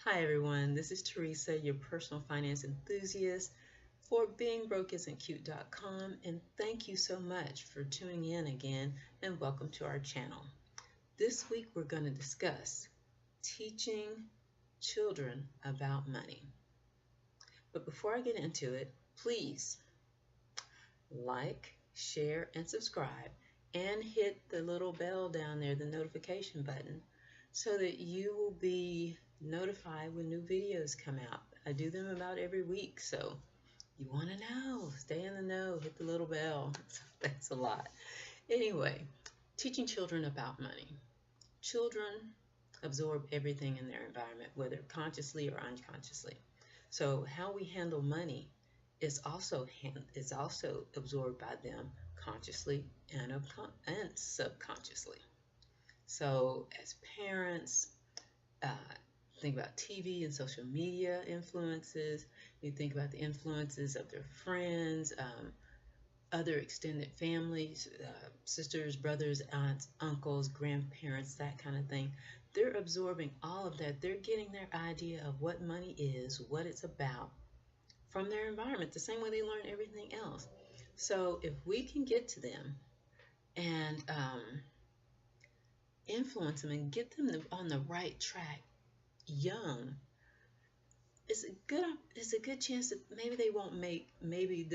Hi everyone, this is Teresa, your personal finance enthusiast for beingbrokeisn'tcute.com, and thank you so much for tuning in again and welcome to our channel. This week we're going to discuss teaching children about money. But before I get into it, please like, share, and subscribe, and hit the little bell down there, the notification button, so that you will be notified when new videos come out. I do them about every week, so you want to know, stay in the know, hit the little bell. That's a lot. Anyway, teaching children about money. Children absorb everything in their environment, whether consciously or unconsciously. So how we handle money is also absorbed by them consciously and subconsciously. So as parents, think about TV and social media influences. You think about the influences of their friends, other extended families, sisters, brothers, aunts, uncles, grandparents, that kind of thing. They're absorbing all of that. They're getting their idea of what money is, what it's about, from their environment, the same way they learn everything else. So if we can get to them and influence them and get them on the right track young, it's a good chance that maybe they won't make, you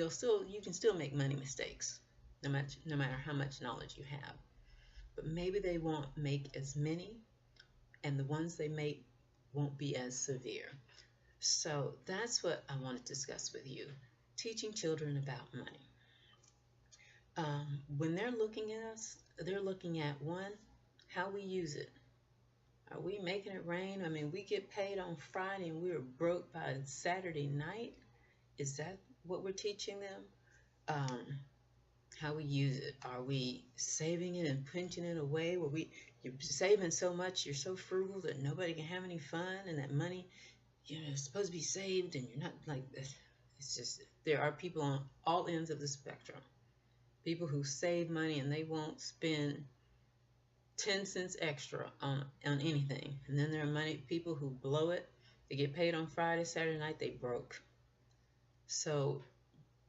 can still make money mistakes, no matter how much knowledge you have. But maybe they won't make as many, and the ones they make won't be as severe. So that's what I want to discuss with you, teaching children about money. When they're looking at us, they're looking at, one, how we use it. Are we making it rain? I mean, we get paid on Friday and we're broke by Saturday night. Is that what we're teaching them? How we use it. Are we saving it and pinching it away? You're saving so much, you're so frugal that nobody can have any fun, and that money, it's supposed to be saved, and you're not like this. It's just, there are people on all ends of the spectrum. People who save money and they won't spend 10 cents extra on anything. And then there are people who blow it. They get paid on Friday, Saturday night, they broke. So,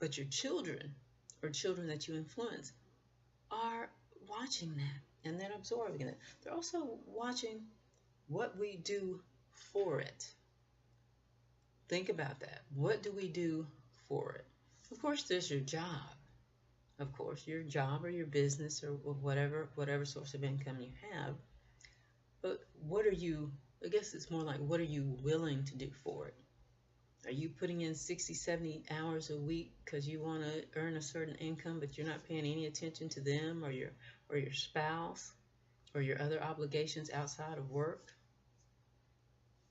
but your children, or children that you influence, are watching that, and they're absorbing it. They're also watching what we do for it. Think about that. What do we do for it? Of course, there's your job. Of course, your job or your business or whatever source of income you have. But what are you, I guess it's more like, what are you willing to do for it? Are you putting in 60, 70 hours a week because you want to earn a certain income, but you're not paying any attention to them or your spouse or your other obligations outside of work?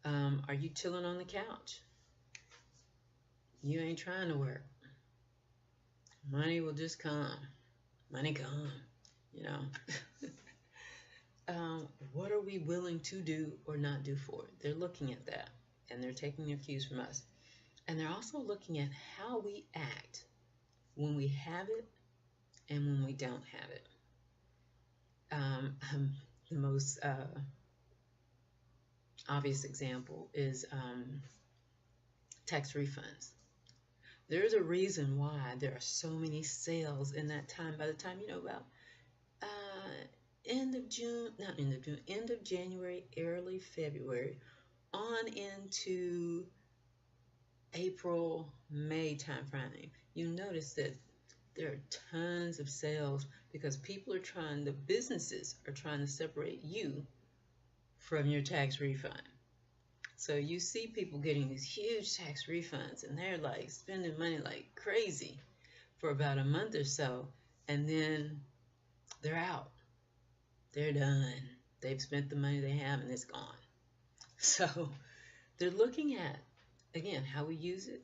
Are you chilling on the couch? You ain't trying to work. Money will just come. Money come, what are we willing to do or not do for it? They're looking at that, and they're taking their cues from us. And they're also looking at how we act when we have it and when we don't have it. The most obvious example is tax refunds. There's a reason why there are so many sales in that time. By the time, about end of January, early February, on into April, May timeframe, you notice that there are tons of sales because the businesses are trying to separate you from your tax refund. So you see people getting these huge tax refunds, and they're like spending money like crazy for about a month or so, and then they're out. They're done. They've spent the money they have, and it's gone. So they're looking at, again, how we use it,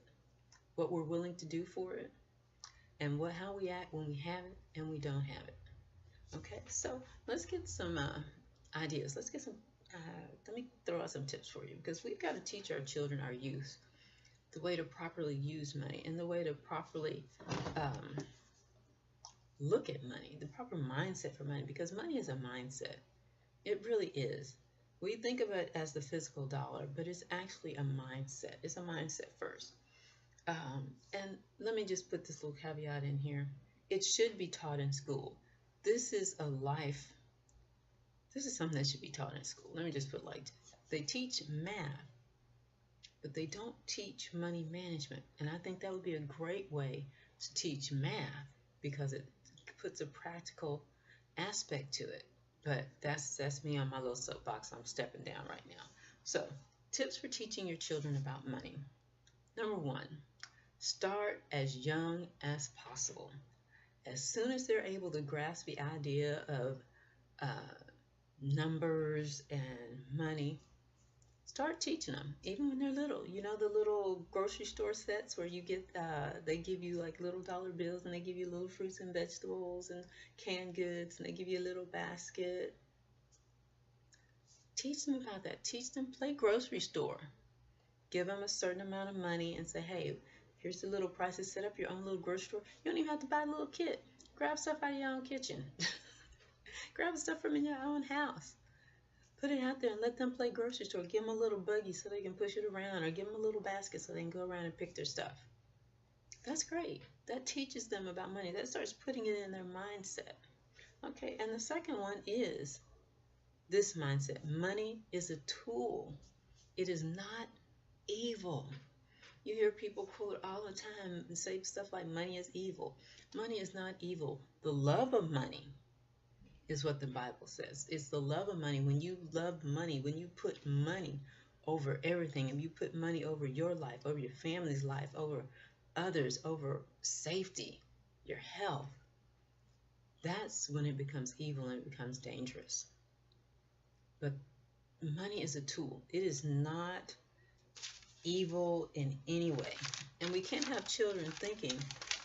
what we're willing to do for it, and how we act when we have it and we don't have it. Okay, so let's get some ideas. Let's get some. Let me throw out some tips for you, because we've got to teach our children, our youth, the way to properly use money and the way to properly look at money, the proper mindset for money, because money is a mindset. It really is. We think of it as the physical dollar, but it's actually a mindset. It's a mindset first. And let me just put this little caveat in here. It should be taught in school. This is a life, this is something that should be taught in school. Let me just put like they teach math, but they don't teach money management. And I think that would be a great way to teach math because it puts a practical aspect to it. But that's me on my little soapbox. I'm stepping down right now. So, tips for teaching your children about money. Number one, start as young as possible. As soon as they're able to grasp the idea of uh, numbers and money, start teaching them, even when they're little. You know the little grocery store sets where you get, they give you like little dollar bills and they give you little fruits and vegetables and canned goods and they give you a little basket. Teach them about that. Teach them play grocery store. Give them a certain amount of money and say, hey, here's the little prices. Set up your own little grocery store. You don't even have to buy a little kit. Grab stuff out of your own kitchen. Grab stuff from in your own house. Put it out there and let them play grocery store. Give them a little buggy so they can push it around, or give them a little basket so they can go around and pick their stuff. That's great. That teaches them about money. That starts putting it in their mindset. Okay, and the second one is this mindset. Money is a tool. It is not evil. You hear people quote all the time and say stuff like money is evil. Money is not evil. The love of money is what the Bible says. It's the love of money. When you love money, when you put money over everything, and you put money over your life, over your family's life, over others, over safety, your health, that's when it becomes evil and it becomes dangerous. But money is a tool. It is not evil in any way. And we can't have children thinking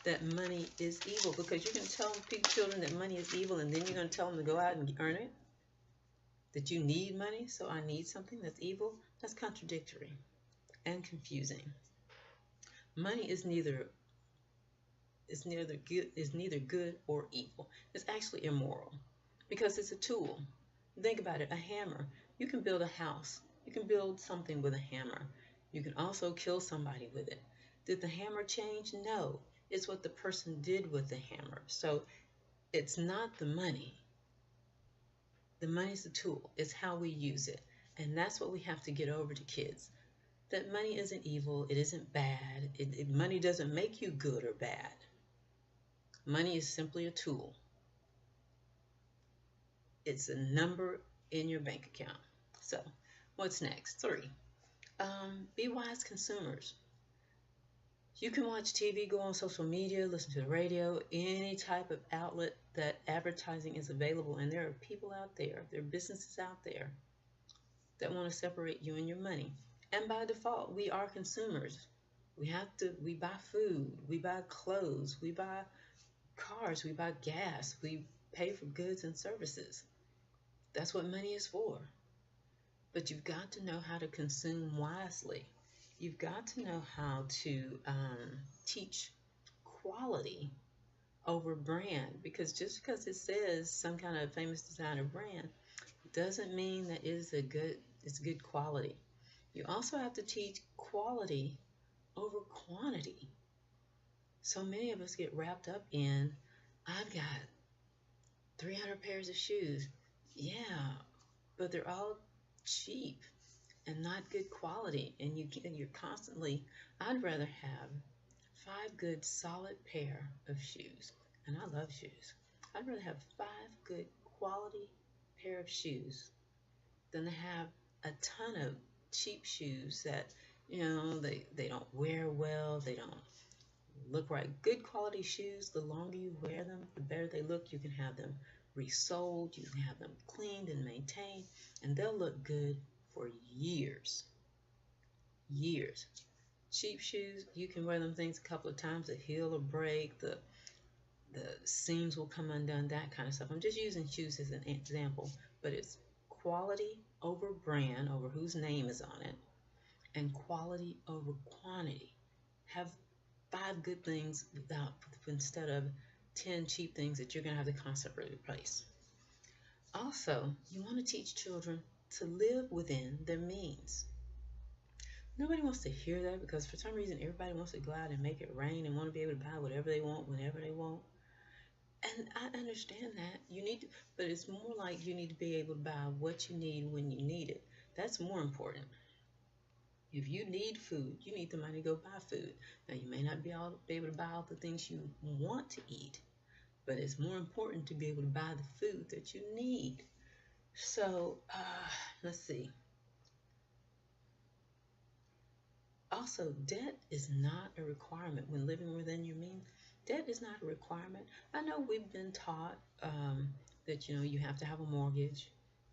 that money is evil, because you can tell children that money is evil and then you're going to tell them to go out and earn it, that you need money, so I need something that's evil. That's contradictory and confusing. Money is neither good or evil. It's actually immoral because it's a tool. Think about it. A hammer. You can build a house. You can build something with a hammer. You can also kill somebody with it. Did the hammer change? No. It's what the person did with the hammer. So it's not the money. The money's the tool. It's how we use it. And that's what we have to get over to kids. That money isn't evil. It isn't bad. Money doesn't make you good or bad. Money is simply a tool. It's a number in your bank account. So what's next? 3. Be wise consumers. You can watch TV, go on social media, listen to the radio, any type of outlet that advertising is available. And there are people out there, there are businesses out there that want to separate you and your money. And by default, we are consumers. We buy food, we buy clothes, we buy cars, we buy gas, we pay for goods and services. That's what money is for. But you've got to know how to consume wisely. You've got to know how to teach quality over brand, because just because it says some kind of famous designer brand doesn't mean that it's good quality. You also have to teach quality over quantity. So many of us get wrapped up in, I've got 300 pairs of shoes. Yeah, but they're all cheap and not good quality, and you're constantly, I'd rather have 5 good solid pair of shoes, and I love shoes. I'd rather have 5 good quality pair of shoes than to have a ton of cheap shoes that, they don't wear well, they don't look right. Good quality shoes, the longer you wear them, the better they look. You can have them resold, you can have them cleaned and maintained, and they'll look good for years. Years. Cheap shoes, you can wear them things a couple of times, the heel will break, the seams will come undone, that kind of stuff. I'm just using shoes as an example, but it's quality over brand, over whose name is on it, and quality over quantity. Have 5 good things instead of 10 cheap things that you're going to have to constantly replace. Also, you want to teach children to live within their means. Nobody wants to hear that because for some reason everybody wants to go out and make it rain and want to be able to buy whatever they want whenever they want. And I understand that. You need to, but it's more like you need to be able to buy what you need when you need it. That's more important. If you need food, you need the money to go buy food. Now, you may not be able to buy all the things you want to eat, but it's more important to be able to buy the food that you need. So, let's see. Also, debt is not a requirement when living within your means. Debt is not a requirement. I know we've been taught that you have to have a mortgage,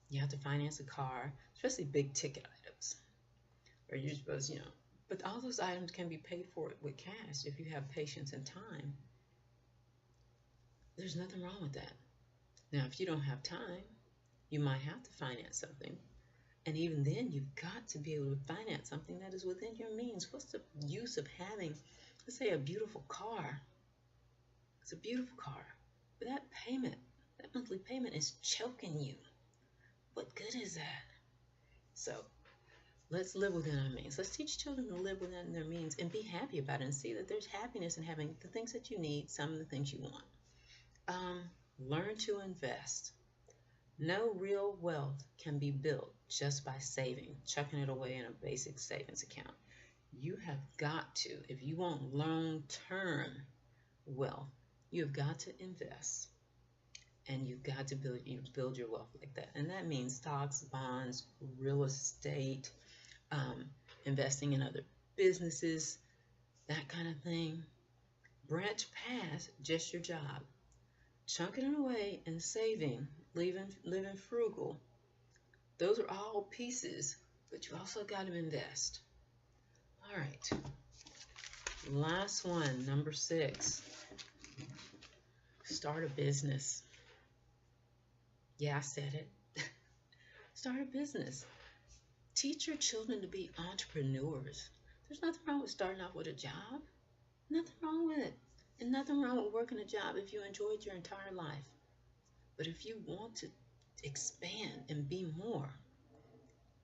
you have to finance a car, especially big ticket items, or you're supposed, but all those items can be paid for with cash if you have patience and time. There's nothing wrong with that. Now, if you don't have time, you might have to finance something. And even then, you've got to be able to finance something that is within your means. What's the use of having, let's say, a beautiful car? It's a beautiful car. But that monthly payment is choking you. What good is that? So let's live within our means. Let's teach children to live within their means and be happy about it and see that there's happiness in having the things that you need, some of the things you want. Learn to invest. No real wealth can be built just by saving, chucking it away in a basic savings account. You have got to, if you want long-term wealth, you've got to invest. And you've got to build your wealth like that. And that means stocks, bonds, real estate, investing in other businesses, that kind of thing. Branch past just your job. Chunking it away and saving, living frugal. Those are all pieces, but you also got to invest. All right. Last one, number 6. Start a business. Yeah, I said it. Start a business. Teach your children to be entrepreneurs. There's nothing wrong with starting off with a job. Nothing wrong with it. And nothing wrong with working a job if you enjoyed your entire life. But if you want to expand and be more,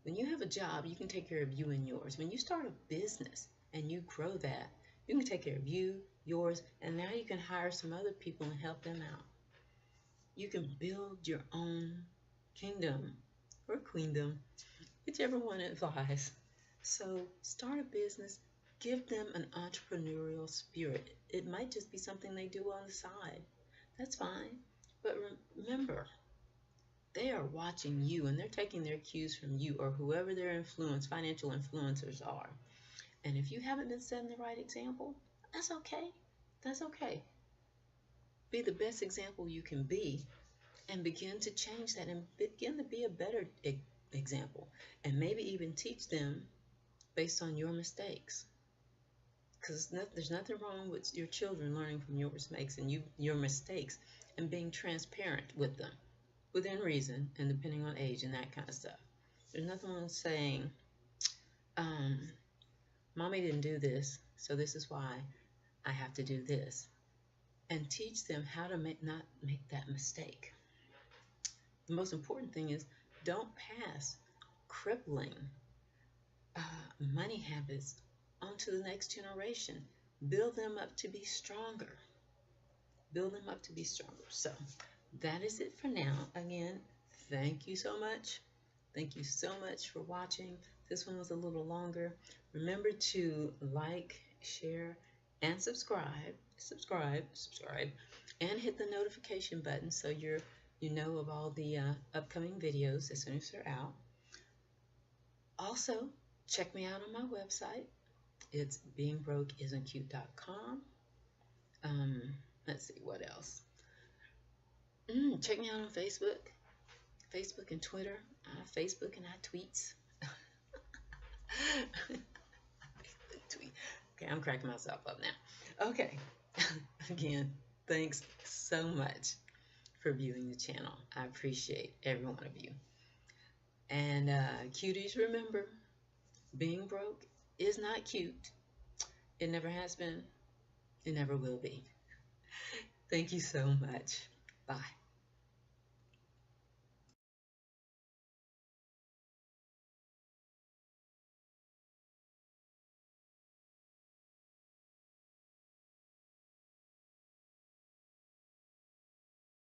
when you have a job, you can take care of you and yours. When you start a business and you grow that, you can take care of you, yours, and now you can hire some other people and help them out. You can build your own kingdom or queendom, whichever one applies. So start a business. Give them an entrepreneurial spirit. It might just be something they do on the side. That's fine. But remember, they are watching you and they're taking their cues from you or whoever their financial influencers are. And if you haven't been setting the right example, that's okay. That's okay. Be the best example you can be and begin to change that and begin to be a better example. And maybe even teach them based on your mistakes. Because there's nothing wrong with your children learning from your mistakes and being transparent with them within reason and depending on age and that kind of stuff. There's nothing wrong with saying, Mommy didn't do this, so this is why I have to do this. And teach them how to not make that mistake. The most important thing is don't pass crippling money habits onto the next generation. Build them up to be stronger. Build them up to be stronger. So that is it for now. Again, thank you so much. Thank you so much for watching. This one was a little longer. Remember to like, share, and subscribe, and hit the notification button so you know of all the upcoming videos as soon as they're out. Also, check me out on my website. It's beingbrokeisntcute.com. Let's see, what else? Check me out on Facebook and Twitter. Facebook and I tweets. Okay, I'm cracking myself up now. Okay, again, thanks so much for viewing the channel. I appreciate every one of you. And cuties, remember, being broke is not cute. It never has been. It never will be. Thank you so much. Bye.